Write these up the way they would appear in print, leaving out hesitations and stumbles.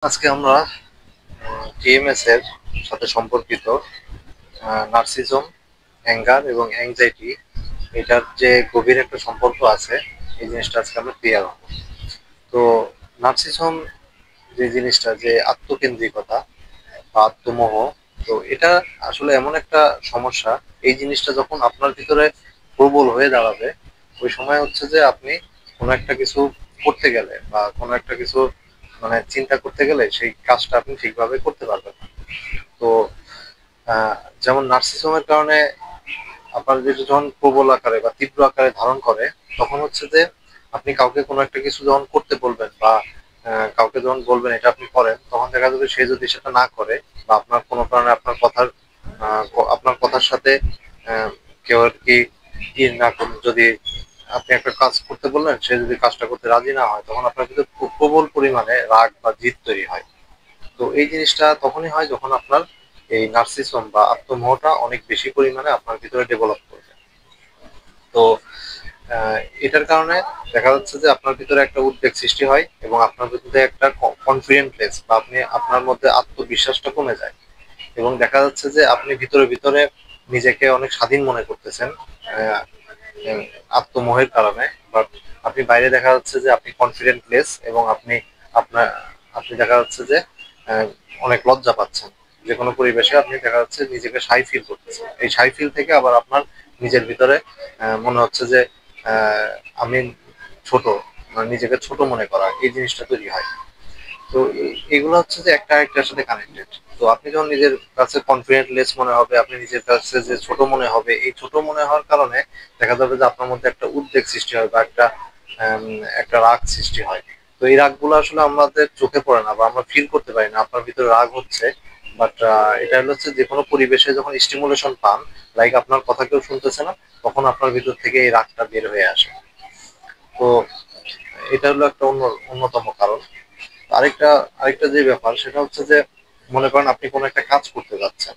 আজকে আমরা টিএমএস এর সাথে সম্পর্কিত নার্সিজম, অ্যাঙ্গার এবং অ্যাংজাইটি এটার যে গভীর একটা সম্পর্ক আছে, এই জিনিসটা আজকে আমরা ক্লিয়ার হবো। তো নার্সিজম যে জিনিসটা, যে আত্মকেন্দ্রিকতা বা আত্মমোহ, তো এটা আসলে এমন একটা সমস্যা। এই জিনিসটা যখন আপনার ভিতরে প্রবল হয়ে দাঁড়াবে, ওই সময় হচ্ছে যে আপনি কোনো একটা কিছু করতে গেলে বা কোনো একটা কিছু চিন্তা করতে গেলে সেই কাজটা আপনি ঠিকভাবে করতে পারবেন না। তো আহ, যেমন নার্সিসমের কারণে আপনার যেটা যখন প্রবল আকারে বা তীব্র আকারে ধারণ করে, তখন হচ্ছে যে আপনি কাউকে কোনো একটা কিছু যখন করতে বলবেন বা কাউকে যখন বলবেন এটা আপনি করেন, তখন দেখা যাবে সে যদি সেটা না করে বা আপনার কোনো কারণে আপনার কথার সাথে আহ, কেউ আর কি না করুন, যদি আপনি একটা কাজ করতে বললেন, সে যদি কাজটা করতে রাজি না হয়, তখন আপনার কিন্তু প্রবল পরিমাণে রাগ বা জিদ তৈরি হয়। তো এই জিনিসটা তখনই হয় যখন আপনার এই নার্সিসম বা আত্মমোহটা অনেক বেশি পরিমাণে আপনার ভিতরে ডেভেলপ করবে। তো আহ, এটার কারণে দেখা যাচ্ছে যে আপনার ভিতরে একটা উদ্বেগ সৃষ্টি হয় এবং আপনার ভিতরে একটা কনফিডেন্টনেস বা আপনার মধ্যে আত্মবিশ্বাসটা কমে যায়। এবং দেখা যাচ্ছে যে আপনি ভিতরে ভিতরে নিজেকে অনেক স্বাধীন মনে করতেছেন আহ, আহ, আত্মমোহের কারণে। বাট আপনি বাইরে দেখা যাচ্ছে যে আপনি কনফিডেন্টলেস এবং আপনার আপনি দেখা যাচ্ছে যে আহ, অনেক লজ্জা পাচ্ছেন। যে কোনো পরিবেশে আপনি দেখা যাচ্ছে নিজেকে শাই ফিল করতেছেন। এই শাই ফিল থেকে আবার আপনার নিজের ভিতরে মনে হচ্ছে যে আহ, আমি ছোট, নিজেকে ছোট মনে করা, এই জিনিসটা তৈরি হয়। তো এগুলো হচ্ছে যে একটা আরেকটার সাথে কানেক্টেড। তো আপনি যখন নিজের কাছে কনফিডেন্ট লেস মনে হবে, আপনি নিজের কাছে যে ছোট মনে হবে, এই ছোট মনে হওয়ার কারণে দেখা যাবে যে আপনার মধ্যে একটা উদ্বেগ সৃষ্টি হয় বা একটা রাগ সৃষ্টি হয়। তো এই রাগগুলো আসলে আমাদের চোখে পড়ে না বা আমরা ফিল করতে পারি না আপনার ভিতরে রাগ হচ্ছে। বাট এটা হচ্ছে যে কোনো পরিবেশে যখন স্টিমুলেশন পান, লাইক আপনার কথা কেউ শুনতেছে না, তখন আপনার ভিতর থেকে এই রাগটা বের হয়ে আসে। তো এটা হলো একটা অন্যতম কারণ। আরেকটা আরেকটা যে ব্যাপার, সেটা হচ্ছে যে মনে করেন আপনি কোনো একটা কাজ করতে যাচ্ছেন।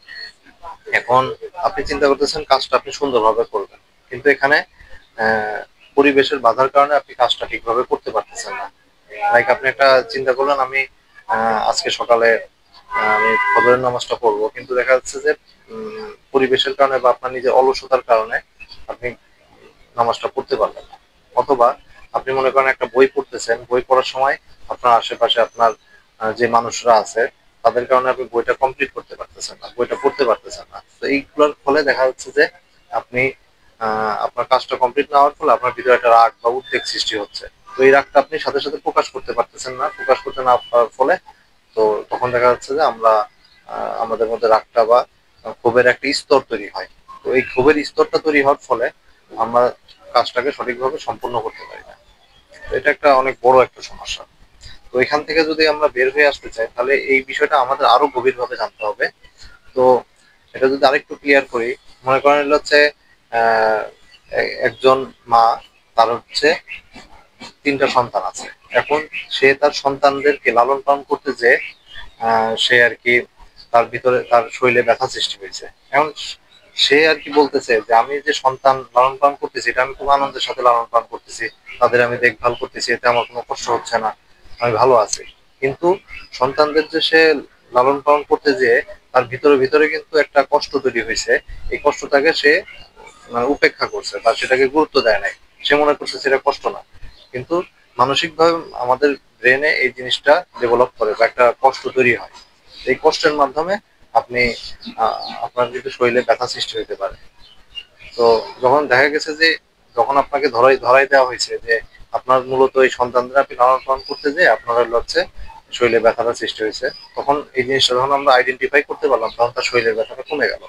এখন আপনি চিন্তা করতেছেন কাজটা আপনি সুন্দরভাবে করবেন, কিন্তু এখানে আহ, পরিবেশের বাধার কারণে আপনি কাজটা ঠিকভাবে করতে পারতেছেন না। লাইক আপনি একটা চিন্তা করলেন, আমি আজকে সকালে আমি ফজরের নামাজটা পড়বো, কিন্তু দেখা যাচ্ছে যে পরিবেশের কারণে বা আপনার নিজের অলসতার কারণে আপনি নামাজটা পড়তে পারবেন না। অথবা আপনি মনে করেন একটা বই পড়তেছেন, বই পড়ার সময় আপনার আশেপাশে আপনার যে মানুষরা আছে, তাদের কারণে আপনি বইটা কমপ্লিট করতে পারতেছেন না, বইটা পড়তে পারতেছেন না। তো এইগুলোর ফলে দেখা যাচ্ছে যে আপনি আপনার কাজটা কমপ্লিট না হওয়ার ফলে আপনার ভিতরে একটা রাগ বা উদ্বেগ সৃষ্টি হচ্ছে। তো এই রাগটা আপনি সাথে সাথে প্রকাশ করতে পারতেছেন না, প্রকাশ করতে না পারার ফলে তো তখন দেখা যাচ্ছে যে আমাদের মধ্যে রাগটা বা ক্ষোভের একটা স্তর তৈরি হয়। তো এই ক্ষোভের স্তরটা তৈরি হওয়ার ফলে আমরা কাজটাকে সঠিকভাবে সম্পূর্ণ করতে পারি না। তো এটা একটা অনেক বড় একটা সমস্যা। তো এখান থেকে যদি আমরা বের হয়ে আসতে চাই, তাহলে এই বিষয়টা আমাদের আরো গভীরভাবে জানতে হবে। তো এটা যদি আরেকটু ক্লিয়ার করি, মনে করেন হলো হচ্ছে আহ একজন মা, তার হচ্ছে তিনটা সন্তান আছে। এখন সে তার সন্তানদেরকে লালন পালন করতে যে সে আর কি তার ভিতরে তার শরীরে ব্যথা সৃষ্টি হয়েছে। এখন সে আর কি বলতেছে যে আমি যে সন্তান লালন পালন করতেছি, এটা আমি খুব আনন্দের সাথে লালন পালন করতেছি, তাদের আমি দেখভাল করতেছি, এতে আমার কোনো কষ্ট হচ্ছে না, আমি ভালো আছি। কিন্তু সন্তানদের যে সে লালন পালন করতে যে তার ভিতরে ভিতরে কিন্তু একটা কষ্ট তৈরি হয়েছে। এই কষ্টটাকে সে উপেক্ষা করছে বা সেটাকে গুরুত্ব দেয় নাই। সে মনে করছে সেটা কষ্ট না। কিন্তু মানসিকভাবে আমাদের ব্রেনে এই জিনিসটা ডেভেলপ করে বা একটা কষ্ট তৈরি হয়। এই কষ্টের মাধ্যমে আপনি আপনার কিন্তু শরীরে ব্যথা সৃষ্টি হতে পারে। তো যখন দেখা গেছে যে যখন আপনাকে ধরাই ধরাই দেওয়া হয়েছে যে আপনার মূলত এই সন্তানদের আপনি লালন পালন করতে যে আপনার হচ্ছে শরীরে ব্যথাটা সৃষ্টি হয়েছে, তখন এই জিনিসটা যখন আমরা আইডেন্টিফাই করতে পারলাম, তখন তার শরীরের ব্যথাটা কমে গেল।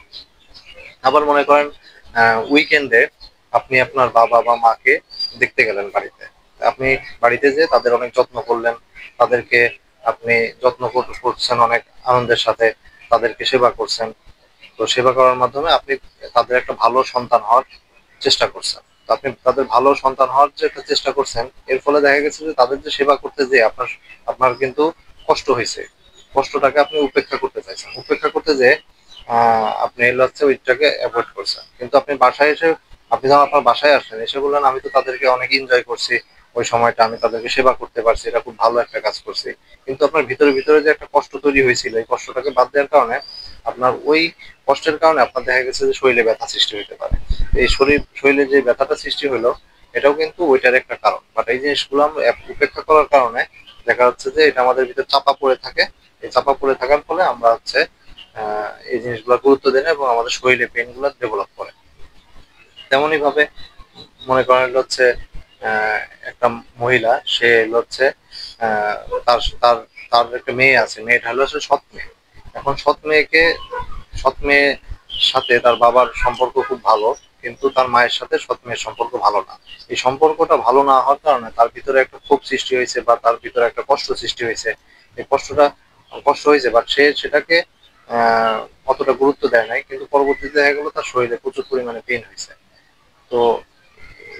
আবার মনে করেন উইকেন্ডে আপনি আপনার বাবা বা মাকে দেখতে গেলেন বাড়িতে। আপনি বাড়িতে যে তাদের অনেক যত্ন করলেন, তাদেরকে আপনি যত্ন করছেন অনেক আনন্দের সাথে, তাদেরকে সেবা করছেন। তো সেবা করার মাধ্যমে আপনি তাদের একটা ভালো সন্তান হওয়ার চেষ্টা করছেন। তো আপনি তাদের ভালো সন্তান হওয়ার যে একটা চেষ্টা করছেন, এর ফলে দেখা গেছে যে তাদের যে সেবা করতে যে আপনার আপনার কিন্তু কষ্ট হয়েছে। কষ্টটাকে আপনি উপেক্ষা করতে চাইছেন, উপেক্ষা করতে যে আপনি এলো হচ্ছে ওইটাকে অ্যাভয়েড করছেন। কিন্তু আপনি বাসায় এসে আপনি যখন আপনার বাসায় আসলেন, এসে বললেন আমি তো তাদেরকে অনেক এনজয় করছি, ওই সময়টা আমি তাদেরকে সেবা করতে পারছি, এটা খুব ভালো একটা কাজ করছি। কিন্তু আপনার ভিতরে ভিতরে যে একটা কষ্ট তৈরি হয়েছিল, এই কষ্টটাকে বাদ দেওয়ার কারণে আপনার ওই কষ্টের কারণে আপনার দেখা গেছে যে শরীরে ব্যথা সৃষ্টি হতে পারে। এই শরীরে যে ব্যথাটা সৃষ্টি হলো, এটাও কিন্তু ওইটার একটা কারণ। বাট এই জিনিসগুলো আমরা উপেক্ষা করার কারণে দেখা যাচ্ছে যে এটা আমাদের ভিতরে চাপা পড়ে থাকে। এই চাপা পড়ে থাকার ফলে আমরা হচ্ছে এই জিনিসগুলো গুরুত্ব দেয় না এবং আমাদের শরীরে পেইন গুলো ডেভেলপ করে। তেমনই ভাবে মনে করেন হচ্ছে আহ, একটা মহিলা, সে হচ্ছে আহ, তার তার তার একটা মেয়ে আছে, মেয়েটা হলো হচ্ছে সৎ মেয়ে। এখন সৎ মেয়ের সাথে তার বাবার সম্পর্ক খুব ভালো, কিন্তু তার মায়ের সাথে সৎ মেয়ের সম্পর্ক ভালো না। এই সম্পর্কটা ভালো না হওয়ার কারণে তার ভিতরে একটা ক্ষোভ সৃষ্টি হয়েছে বা তার ভিতরে একটা কষ্ট সৃষ্টি হয়েছে। এই কষ্ট হয়েছে, বাট সে সেটাকে আহ অতটা গুরুত্ব দেয় নাই, কিন্তু পরবর্তীতে দেখা গেলো তার শরীরে প্রচুর পরিমাণে পেইন হয়েছে। তো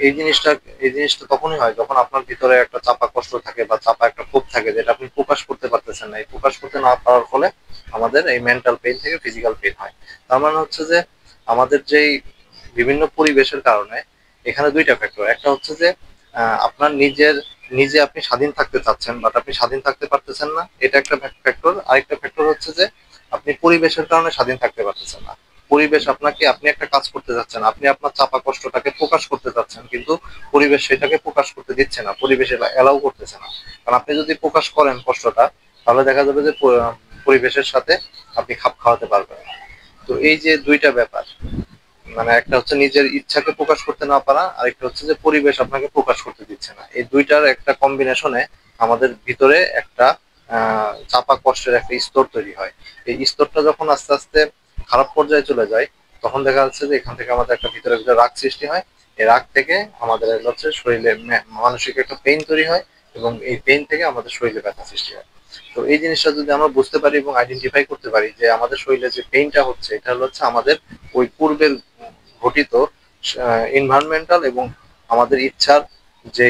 এই জিনিসটা এই জিনিসটা তখনই হয় যখন আপনার ভিতরে একটা চাপা কষ্ট থাকে বা চাপা একটা ক্ষোভ থাকে, যেটা আপনি প্রকাশ করতে পারতেছেন না। এই প্রকাশ করতে না পারার ফলে আমাদের এই মেন্টাল পেইন থেকে ফিজিক্যাল পেইন হয়। তার মানে হচ্ছে যে আমাদের যেই বিভিন্ন পরিবেশের কারণে এখানে দুইটা ফ্যাক্টর। একটা হচ্ছে যে আপনার নিজে আপনি স্বাধীন থাকতে চাচ্ছেন, বাট আপনি স্বাধীন থাকতে পারতেছেন না, এটা একটা ফ্যাক্টর। আরেকটা ফ্যাক্টর হচ্ছে যে আপনি পরিবেশের কারণে স্বাধীন থাকতে পারতেছেন না। পরিবেশ আপনাকে, আপনি একটা কাজ করতে যাচ্ছেন, আপনি আপনার চাপা কষ্টটাকে প্রকাশ করতে চাচ্ছেন, কিন্তু পরিবেশ সেটাকে প্রকাশ করতে দিচ্ছে না, পরিবেশ এটা এলাও করতেছে না। কারণ আপনি যদি প্রকাশ করেন কষ্টটা, তাহলে দেখা যাবে যে পরিবেশের সাথে আপনি খাপ খাওয়াতে পারবেন না। তো এই যে দুইটা ব্যাপার, মানে একটা হচ্ছে নিজের ইচ্ছাকে প্রকাশ করতে না পারা, আরেকটা হচ্ছে যে পরিবেশ আপনাকে প্রকাশ করতে দিচ্ছে না। এই দুইটার একটা কম্বিনেশনে আমাদের ভিতরে একটা চাপা কষ্টের একটা স্তর তৈরি হয়। এই স্তরটা যখন আস্তে আস্তে খারাপ পর্যায়ে চলে যায়, তখন দেখা যাচ্ছে যে এখান থেকে আমাদের একটা ভিতরে ভিতরে রাগ সৃষ্টি হয়। এই রাগ থেকে আমাদের হচ্ছে শরীরে মানসিক একটা পেইন তৈরি হয়, এবং এই পেইন থেকে আমাদের শরীরে ব্যথা সৃষ্টি হয়। তো এই জিনিসটা যদি আমরা বুঝতে পারি এবং আইডেন্টিফাই করতে পারি যে আমাদের শরীরে যে পেইনটা হচ্ছে, এটা হচ্ছে আমাদের ওই পূর্বের ঘটিত এনভায়রনমেন্টাল এবং আমাদের ইচ্ছার যে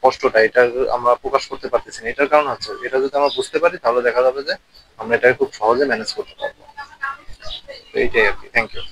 কষ্টটা, এটা আমরা প্রকাশ করতে পারতেছি না, এটার কারণ হচ্ছে, এটা যদি আমরা বুঝতে পারি তাহলে দেখা যাবে যে আমরা এটাকে খুব সহজে ম্যানেজ করতে পারবো। তো এইটাই আর কি। Thank you.